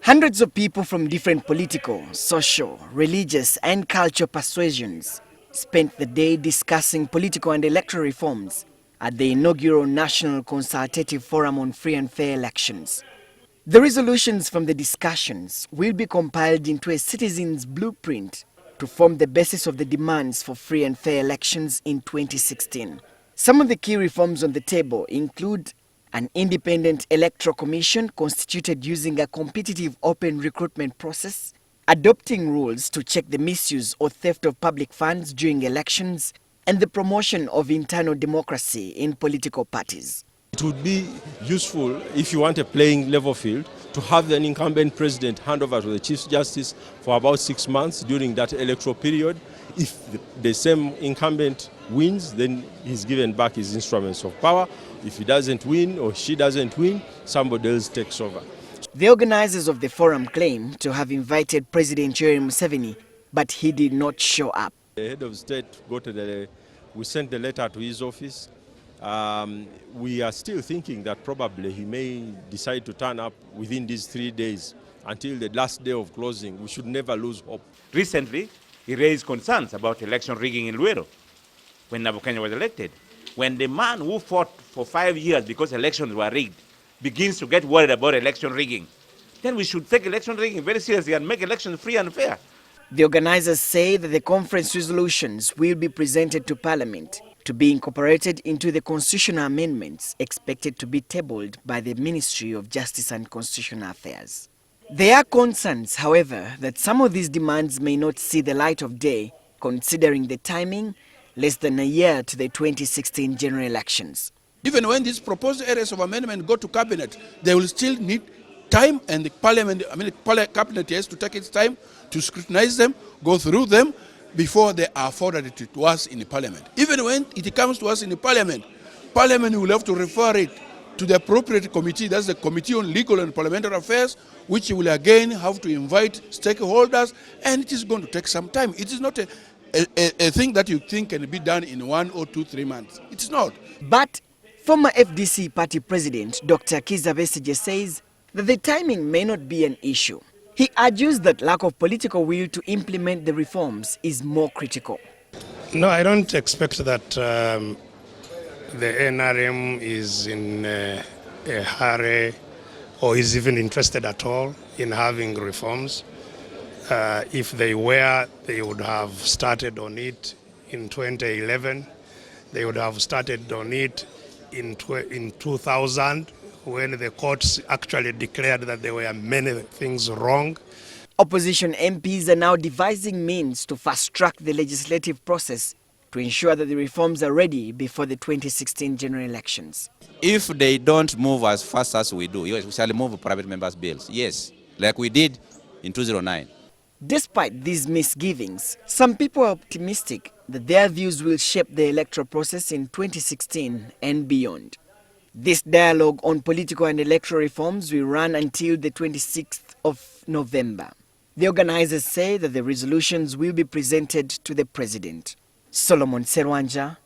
Hundreds of people from different political, social, religious and cultural persuasions spent the day discussing political and electoral reforms at the inaugural National Consultative Forum on Free and Fair Elections. The resolutions from the discussions will be compiled into a citizen's blueprint to form the basis of the demands for free and fair elections in 2016. Some of the key reforms on the table include an independent electoral commission constituted using a competitive open recruitment process, adopting rules to check the misuse or theft of public funds during elections, and the promotion of internal democracy in political parties. It would be useful, if you want a playing level field, to have an incumbent president hand over to the Chief Justice for about 6 months during that electoral period. If the same incumbent wins, then he's given back his instruments of power. If he doesn't win or she doesn't win, somebody else takes over. The organizers of the forum claim to have invited President Yoweri Museveni, but he did not show up. The head of state we sent the letter to his office. We are still thinking that probably he may decide to turn up within these 3 days until the last day of closing. We should never lose hope. Recently, he raised concerns about election rigging in Luero when Nabukenya was elected. When the man who fought for 5 years because elections were rigged begins to get worried about election rigging, then we should take election rigging very seriously and make elections free and fair. The organizers say that the conference resolutions will be presented to Parliament to be incorporated into the constitutional amendments expected to be tabled by the Ministry of Justice and Constitutional Affairs. There are concerns, however, that some of these demands may not see the light of day, considering the timing, less than a year to the 2016 general elections. Even when these proposed areas of amendment go to cabinet, they will still need time, and the parliament, cabinet has to take its time to scrutinize them, go through them before they are forwarded to us in the parliament. Even when it comes to us in the parliament, parliament will have to refer it to the appropriate committee, that's the Committee on Legal and Parliamentary Affairs, which will again have to invite stakeholders, and it is going to take some time. It is not a thing that you think can be done in 1 or 2, 3 months. It's not. But former FDC party president Dr. Kizza Besigye says that the timing may not be an issue. He argues that lack of political will to implement the reforms is more critical. No, I don't expect that the NRM is in a hurry or is even interested at all in having reforms. If they were, they would have started on it in 2011. They would have started on it in 2000 when the courts actually declared that there were many things wrong. Opposition MPs are now devising means to fast-track the legislative process to ensure that the reforms are ready before the 2016 general elections. If they don't move as fast as we do, yes, we shall move private members' bills. Yes, like we did in 2009. Despite these misgivings, some people are optimistic that their views will shape the electoral process in 2016 and beyond. This dialogue on political and electoral reforms will run until the 26th of November. The organizers say that the resolutions will be presented to the president. Solomon Serwanja,